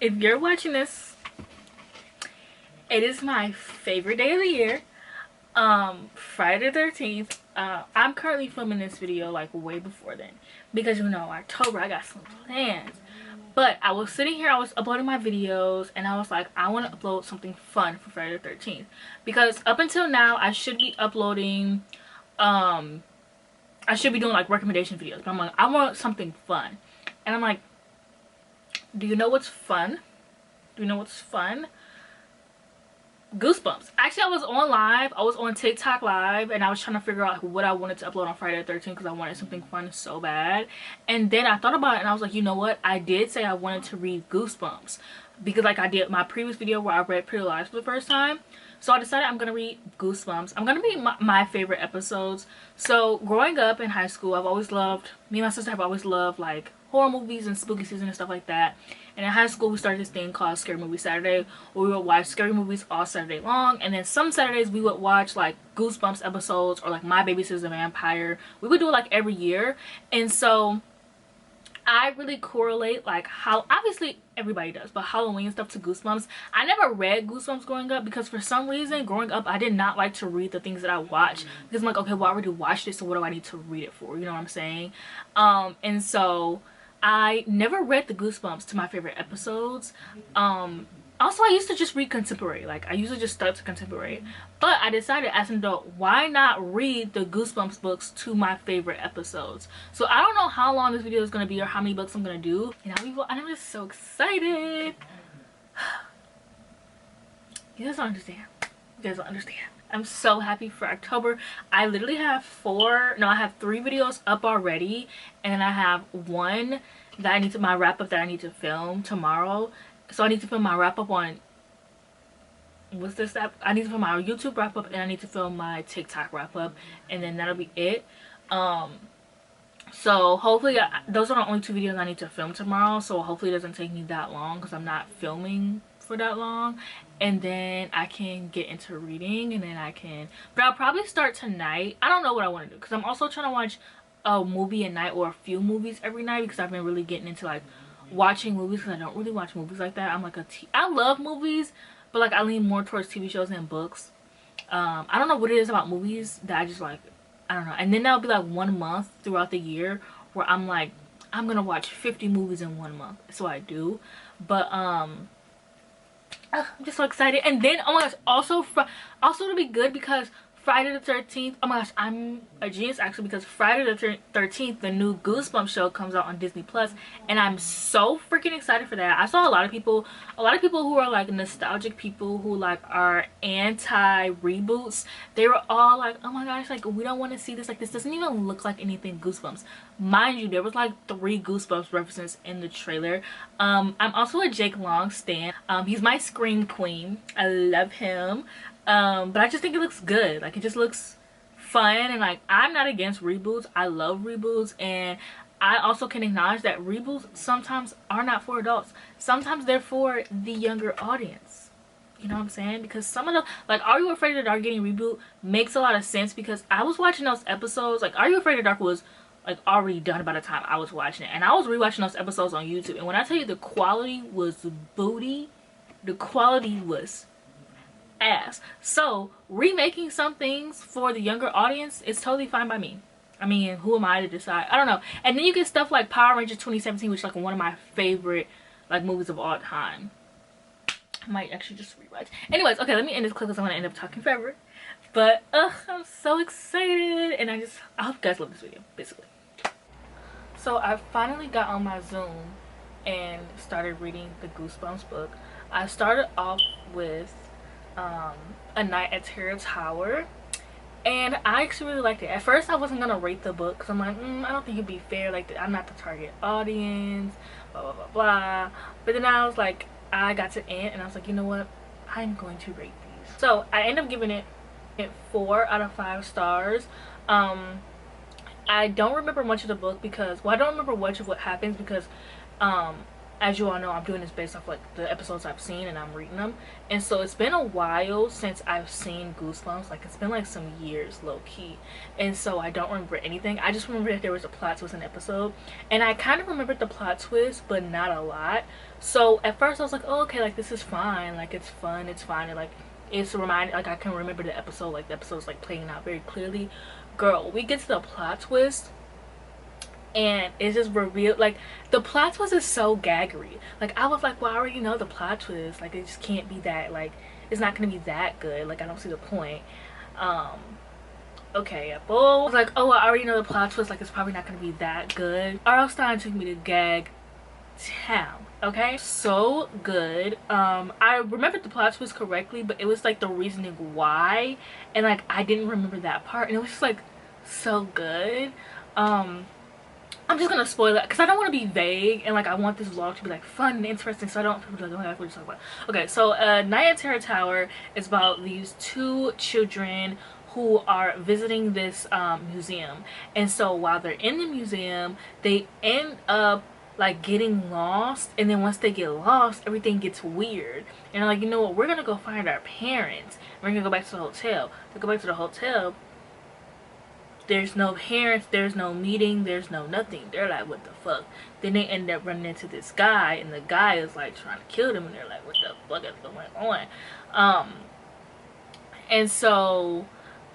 If you're watching this, it is my favorite day of the year. Friday the 13th. I'm currently filming this video like way before then because you know October I got some plans. But I was sitting here, I was uploading my videos, and I was like, I want to upload something fun for Friday the 13th because up until now I should be uploading I should be doing like recommendation videos, but I'm like, I want something fun. And I'm like, do you know what's fun? Do you know what's fun? Goosebumps. Actually, I was on live. I was on TikTok live, and I was trying to figure out what I wanted to upload on Friday the 13th because I wanted something fun so bad. And then I thought about it, and I was like, you know what? I did say I wanted to read Goosebumps because like I did my previous video where I read Pretty Lies for the first time. So I decided I'm gonna read Goosebumps. I'm gonna read my favorite episodes. So growing up in high school, I've always loved, me and my sister have always loved like horror movies and spooky season and stuff like that. And in high school we started this thing called Scary Movie Saturday, where we would watch scary movies all Saturday long, and then some Saturdays we would watch like Goosebumps episodes or like My Baby Sister's a Vampire. We would do it like every year. And so I really correlate like how, obviously everybody does, but Halloween stuff to Goosebumps. I never read Goosebumps growing up because for some reason growing up I did not like to read the things that I watch because I'm like, okay, well I already watched it, so what do I need to read it for, you know what I'm saying? And so I never read the Goosebumps to my favorite episodes. Also, I used to just read contemporary. Like, I usually just stuck to contemporary. But I decided as an adult, why not read the Goosebumps books to my favorite episodes? So I don't know how long this video is going to be or how many books I'm going to do. And I'm just so excited. You guys don't understand. You guys don't understand. I'm so happy for October. I literally have I have 3 videos up already. And then I have one that I need to, my wrap up that I need to film tomorrow. So I need to film my wrap up on, what's this app? I need to film my YouTube wrap up, and I need to film my TikTok wrap up, and then that'll be it. So hopefully those are the only 2 videos I need to film tomorrow, so hopefully it doesn't take me that long because I'm not filming for that long, and then I can get into reading, and then but I'll probably start tonight. I don't know what I want to do because I'm also trying to watch a movie a night or a few movies every night because I've been really getting into like watching movies because I don't really watch movies like that. I'm like I love movies, but like I lean more towards TV shows and books. I don't know what it is about movies that I just like, I don't know. And then that'll be like 1 month throughout the year where I'm like, I'm gonna watch 50 movies in 1 month. So I do, but I'm just so excited. And then oh my gosh, also to be good because Friday the 13th, oh my gosh, I'm a genius actually because Friday the 13th, the new Goosebumps show comes out on Disney Plus, and I'm so freaking excited for that. I saw a lot of people who are like nostalgic people who like are anti reboots. They were all like, oh my gosh, like we don't want to see this, like this doesn't even look like anything Goosebumps. Mind you, there was like 3 Goosebumps references in the trailer. I'm also a Jake Long stan. He's my scream queen. I love him. But I just think it looks good. Like it just looks fun, and like I'm not against reboots. I love reboots, and I also can acknowledge that reboots sometimes are not for adults. Sometimes they're for the younger audience. You know what I'm saying? Because some of the, like Are You Afraid of the Dark getting reboot makes a lot of sense because I was watching those episodes. Like Are You Afraid of the Dark was like already done by the time I was watching it, and I was rewatching those episodes on YouTube, and when I tell you the quality was booty, the quality was ass. So remaking some things for the younger audience is totally fine by me. I mean, who am I to decide? I don't know. And then you get stuff like Power Rangers 2017, which is like one of my favorite like movies of all time. I might actually just rewatch. Anyways, okay, let me end this clip because I'm gonna end up talking forever. But I'm so excited, and I hope you guys love this video basically. So I finally got on my Zoom and started reading the Goosebumps book. I started off with A Night at Terror Tower, and I actually really liked it. At first I wasn't gonna rate the book because I'm like, I don't think it'd be fair, like I'm not the target audience, blah blah blah blah. But then I was like, I got to the end and I was like, you know what, I'm going to rate these. So I ended up giving it 4 out of 5 stars. I don't remember much of the book because, well, I don't remember much of what happens because as you all know, I'm doing this based off like the episodes I've seen and I'm reading them. And so it's been a while since I've seen Goosebumps. Like it's been like some years low key. And so I don't remember anything. I just remember that there was a plot twist in the episode. And I kind of remembered the plot twist, but not a lot. So at first I was like, oh, okay, like this is fine. Like it's fun, it's fine. And like it's reminded, like I can remember the episode, like the episode's like playing out very clearly. Girl, we get to the plot twist and it's just revealed, like the plot twist is so gaggery. Like I was like, well, I already know the plot twist, like it just can't be that, like it's not gonna be that good, like I don't see the point. Okay, well, I was like, oh, I already know the plot twist, like it's probably not gonna be that good. R.L. Stein took me to gag town. Okay, so good. I remembered the plot twist correctly, but it was like the reasoning why, and like I didn't remember that part, and it was just like so good. I'm just gonna spoil it because I don't want to be vague, and like I want this vlog to be like fun and interesting, so I don't want people to be like, oh my god, what are you talking about? Okay, so Night at Terror Tower is about these two children who are visiting this museum, and so while they're in the museum they end up like getting lost, and then once they get lost everything gets weird, and they're like, you know what, we're gonna go find our parents, we're gonna go back to the hotel. To go back to the hotel, there's no parents, there's no meeting, there's no nothing. They're like, what the fuck? Then they end up running into this guy, and the guy is like trying to kill them, and they're like, what the fuck is going on? And so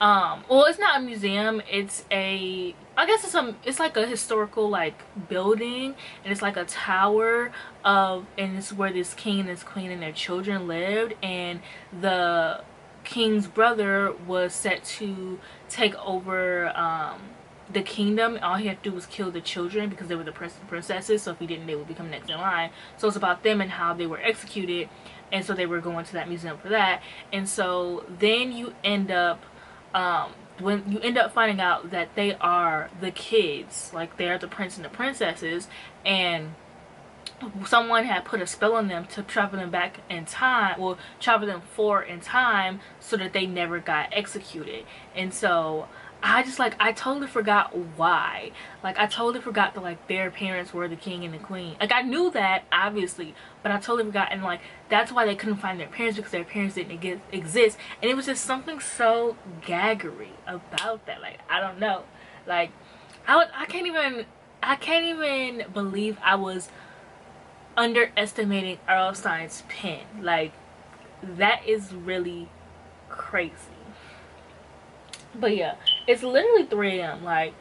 well, it's not a museum, it's a, I guess it's like a historical like building, and it's like a tower of, and it's where this king and this queen and their children lived, and the king's brother was set to take over the kingdom. All he had to do was kill the children because they were the prince and princesses, so if he didn't they would become next in line. So it's about them and how they were executed, and so they were going to that museum for that. And so then you end up when you end up finding out that they are the kids, like they are the prince and the princesses, and someone had put a spell on them to travel them back in time, or travel them forward in time, so that they never got executed. And so I just like, I totally forgot why. Like I totally forgot that like their parents were the king and the queen. Like I knew that obviously, but I totally forgot, and like that's why they couldn't find their parents, because their parents didn't exist. And it was just something so gaggery about that. Like I don't know, like I can't even believe I was underestimating R.L. Stein's pen. Like that is really crazy. But yeah, it's literally 3 a.m. like,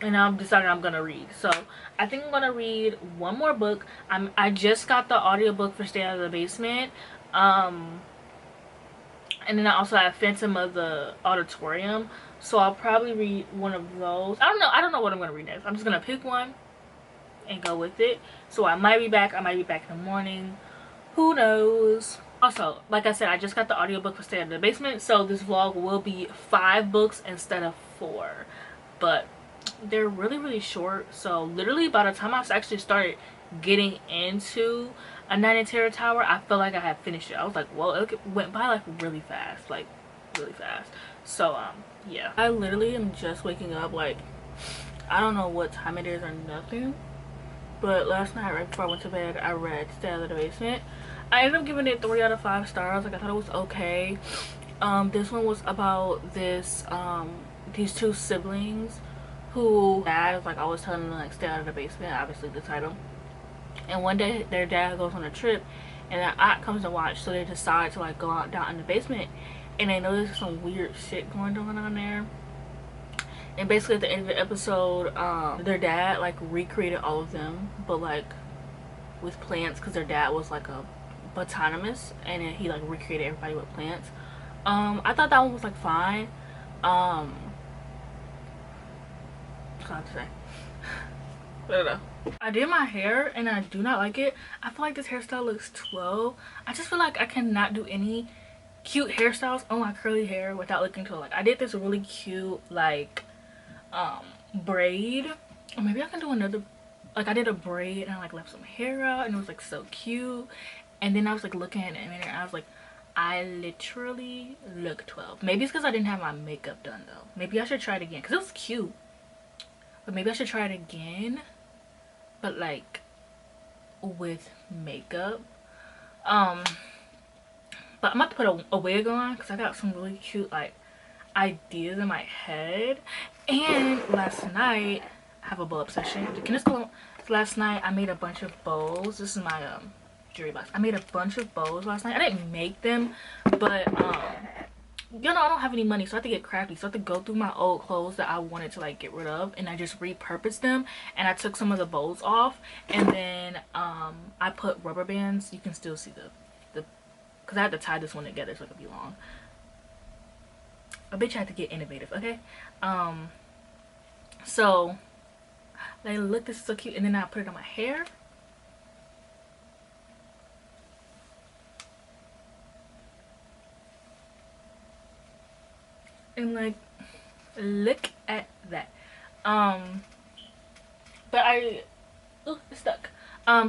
and I'm deciding I'm gonna read. So I think I'm gonna read one more book. I just got the audiobook for Stay Out of the Basement, and then I also have Phantom of the Auditorium, so I'll probably read one of those. I don't know what I'm gonna read next. I'm just gonna pick one and go with it. So I might be back in the morning, who knows. Also, like I said, I just got the audiobook for Stay Out of the Basement, so this vlog will be 5 books instead of 4, but they're really short. So literally by the time I actually started getting into A Night in Terror Tower, I felt like I had finished it. I was like, well, it went by like really fast, like really fast. So yeah, I literally am just waking up. Like I don't know what time it is or nothing, but last night right before I went to bed I read Stay Out of the Basement. I ended up giving it 3 out of 5 stars. Like I thought it was okay. This one was about this these 2 siblings who dad is like always telling them like stay out of the basement, obviously the title. And one day their dad goes on a trip and their aunt comes to watch, so they decide to like go out down in the basement, and they notice some weird shit going on there. And basically at the end of the episode, their dad like recreated all of them, but like with plants, because their dad was like a botanist, and then he like recreated everybody with plants. I thought that one was like fine. I don't know. I did my hair and I do not like it. I feel like this hairstyle looks 12. I just feel like I cannot do any cute hairstyles on my curly hair without looking 12. Like I did this really cute like braid, or maybe I can do another, like I did a braid and I like left some hair out and it was like so cute. And then I was like looking at it and I was like, I literally look 12. Maybe it's because I didn't have my makeup done though. Maybe I should try it again because it was cute, but maybe I should try it again. But like with makeup. um but I'm about to put a wig on because I got some really cute like ideas in my head. And last night, I have a bow obsession. Can this go? Last night I made a bunch of bows. This is my jewelry box. I made a bunch of bows last night. I didn't make them, but you know, I don't have any money, so I have to get crafty. So I have to go through my old clothes that I wanted to like get rid of, and I just repurposed them. And I took some of the bows off, and then I put rubber bands. You can still see the because I had to tie this one together so it could be long. A bitch had to get innovative, okay? So like, look, this is so cute. And then I put it on my hair. And like, look at that. But it's stuck.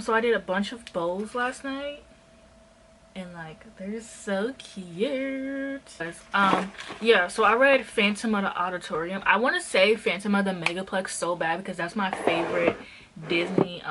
So I did a bunch of bows last night, and like they're so cute. Yeah, so I read Phantom of the Auditorium. I want to say Phantom of the Megaplex so bad because that's my favorite Disney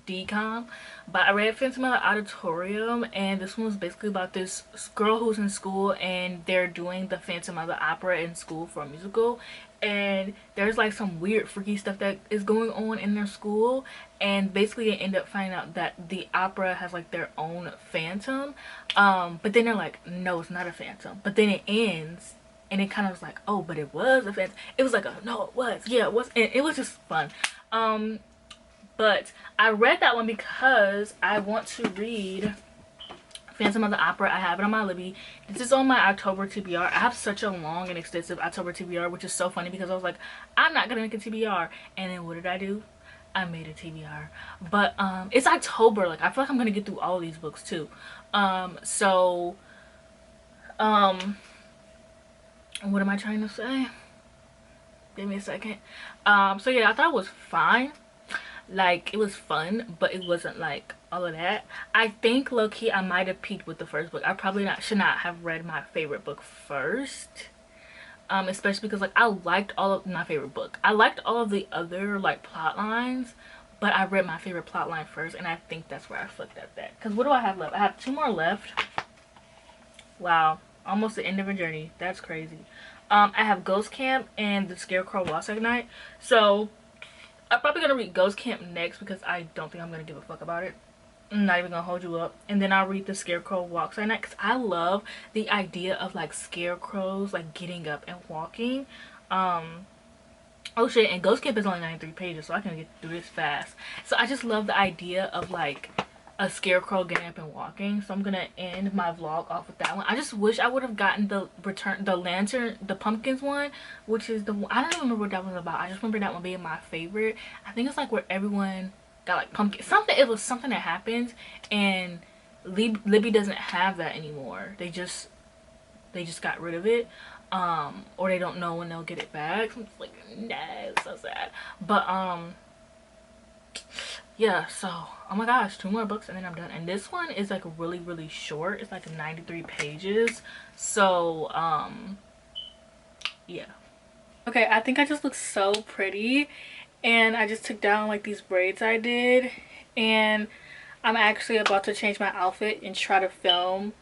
decom, but I read Phantom of the Auditorium, and this one was basically about this girl who's in school and they're doing the Phantom of the Opera in school for a musical, and there's like some weird freaky stuff that is going on in their school, and basically they end up finding out that the opera has like their own phantom, but then they're like, no, it's not a phantom. But then it ends and it kind of was like, oh, but it was a phantom. It was like a, no, it was, yeah, it was. And it was just fun. But I read that one because I want to read Phantom of the Opera. I have it on my Libby. This is on my October TBR. I have such a long and extensive October TBR, which is so funny because I was like, I'm not gonna make a TBR. And then what did I do? I made a TBR. But it's October. Like, I feel like I'm gonna get through all of these books too. What am I trying to say? Give me a second. So yeah, I thought it was fine. Like, it was fun, but it wasn't like all of that. I think low-key I might have peaked with the first book. I probably should not have read my favorite book first, especially because like I liked all of my favorite book. I liked all of the other like plot lines, but I read my favorite plot line first, and I think that's where I fucked up that. Because what do I have left? I have 2 more left. Wow, almost the end of a journey. That's crazy. I have Ghost Camp and the Scarecrow Walks at Night. So I'm probably gonna read Ghost Camp next because I don't think I'm gonna give a fuck about it. I'm not even gonna hold you up. And then I'll read the Scarecrow Walks at Night because I love the idea of like scarecrows like getting up and walking. Oh shit, and Ghost Camp is only 93 pages, so I can get through this fast. So I just love the idea of like a scarecrow getting up and walking. So I'm gonna end my vlog off with that one. I just wish I would have gotten the pumpkins one, which is the one, I don't even remember what that was about. I just remember that one being my favorite. I think it's like where everyone got like pumpkin something. It was something that happens, and Libby doesn't have that anymore. They just got rid of it, or they don't know when they'll get it back. So I'm just like, no, it's so sad. But yeah, so oh my gosh, 2 more books and then I'm done. And this one is like really short. It's like 93 pages. So yeah. Okay, I think I just look so pretty, and I just took down like these braids I did, and I'm actually about to change my outfit and try to film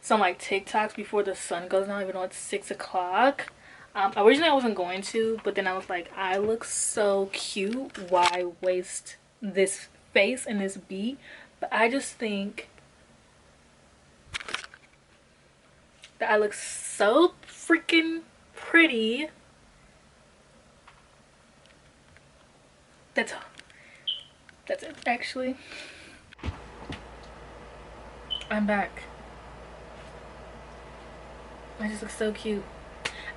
some like TikToks before the sun goes down, even though it's 6 o'clock. Originally I wasn't going to, but then I was like, I look so cute, why waste this face and this beat? But I just think that I look so freaking pretty. That's it actually. I'm back. I just look so cute.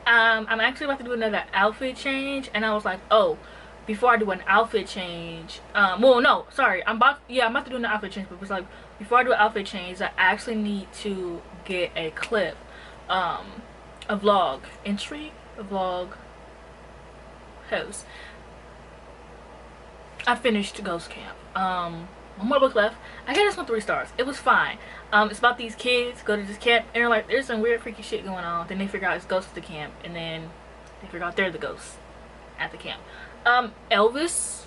I'm actually about to do another outfit change, and I was like, oh, before I do an outfit change, well, no, sorry, I'm about to do an outfit change, but it was like, before I do an outfit change, I actually need to get a clip, a vlog entry, a vlog host. I finished Ghost Camp. 1 more book left. I gave this one 3 stars. It was fine. It's about these kids go to this camp, and they're like, there's some weird freaky shit going on. Then they figure out it's ghosts at the camp, and then they figure out they're the ghosts at the camp. Elvis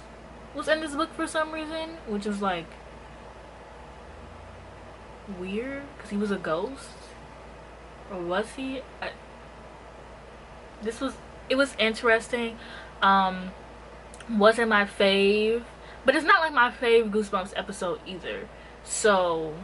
was in this book for some reason, which is like weird because he was a ghost, or was he? This was, it was interesting. um wasn't my fave, but it's not like my fave Goosebumps episode either, so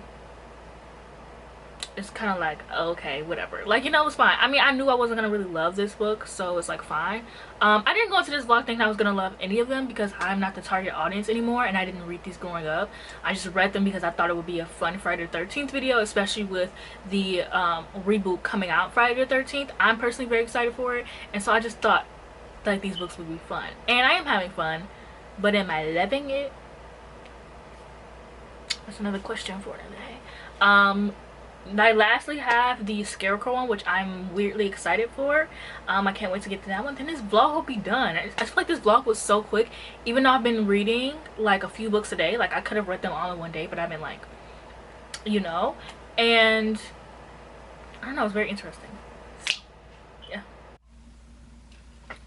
it's kind of like, okay, whatever. Like, you know, it's fine. I mean, I knew I wasn't gonna really love this book, so it's like fine. I didn't go into this vlog thinking I was gonna love any of them because I'm not the target audience anymore, and I didn't read these growing up. I just read them because I thought it would be a fun Friday the 13th video, especially with the reboot coming out Friday the 13th. I'm personally very excited for it, and so I just thought like these books would be fun, and I am having fun. But am I loving it? That's another question for today. I lastly have the Scarecrow one, which I'm weirdly excited for. I can't wait to get to that one. Then this vlog will be done. I feel like this vlog was so quick, even though I've been reading like a few books a day. Like I could have read them all in one day, but I've been like, you know, and I don't know, it's very interesting. So, yeah,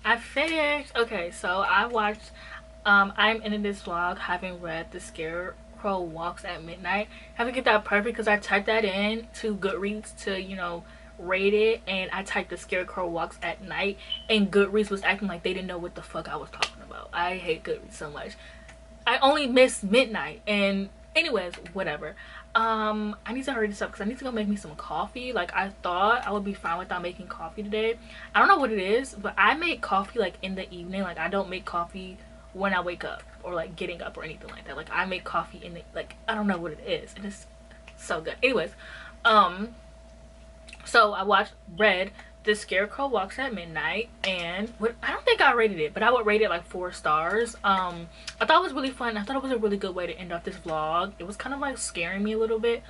I finished. Okay, so I watched I'm ending this vlog having read the Scarecrow Walks at Midnight. I have to get that perfect because I typed that in to Goodreads to, you know, rate it, and I typed the Scarecrow Walks at Night, and Goodreads was acting like they didn't know what the fuck I was talking about. I hate Goodreads so much. I only missed midnight, and anyways, whatever. I need to hurry this up because I need to go make me some coffee. Like, I thought I would be fine without making coffee today. I don't know what it is, but I make coffee like in the evening. Like, I don't make coffee when I wake up or like getting up or anything like that. Like, I make coffee in the, like, I don't know what it is, and it's so good. Anyways, so I read The Scarecrow Walks at Midnight, and I don't think I rated it, but I would rate it like 4 stars. I thought it was really fun. I thought it was a really good way to end off this vlog. It was kind of like scaring me a little bit.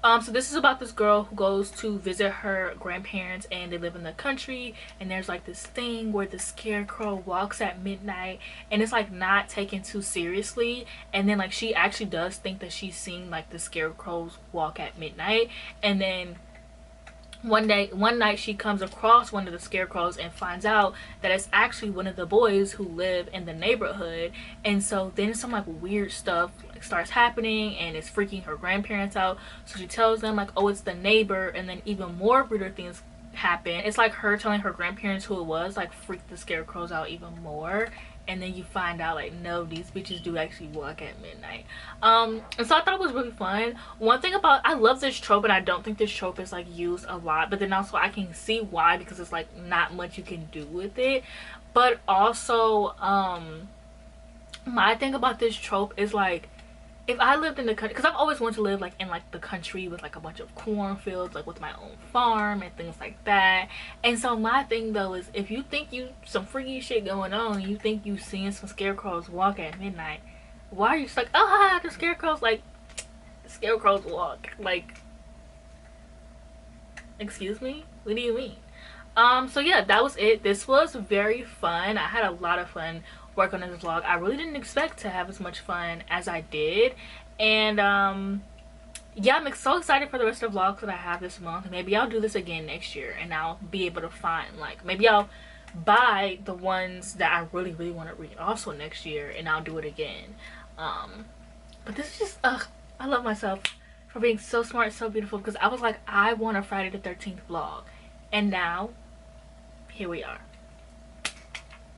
So this is about this girl who goes to visit her grandparents, and they live in the country, and there's like this thing where the scarecrow walks at midnight, and it's like not taken too seriously, and then like she actually does think that she's seeing like the scarecrows walk at midnight, and then one night she comes across one of the scarecrows and finds out that it's actually one of the boys who live in the neighborhood. And so then some like weird stuff like starts happening, and it's freaking her grandparents out, so she tells them like, oh, it's the neighbor, and then even more weirder things happen. It's like her telling her grandparents who it was like freaked the scarecrows out even more, and then you find out like, no, these bitches do actually walk at midnight. And so I thought it was really fun. One thing about, I love this trope, and I don't think this trope is like used a lot, but then also I can see why, because it's like not much you can do with it. But also my thing about this trope is like, if I lived in the country, because I've always wanted to live like in like the country with like a bunch of cornfields, like with my own farm and things like that. And so my thing though is, if you think you some freaky shit going on, you think you seeing some scarecrows walk at midnight, why are you just like, ah, the scarecrows? Like, the scarecrows walk, like, excuse me, what do you mean? So yeah, that was it. This was very fun. I had a lot of fun work on this vlog. I really didn't expect to have as much fun as I did, and yeah, I'm so excited for the rest of the vlogs that I have this month. Maybe I'll do this again next year, and I'll be able to find, like, maybe I'll buy the ones that I really want to read also next year, and I'll do it again. But this is just, I love myself for being so smart, so beautiful, because I was like, I want a Friday the 13th vlog, and now here we are.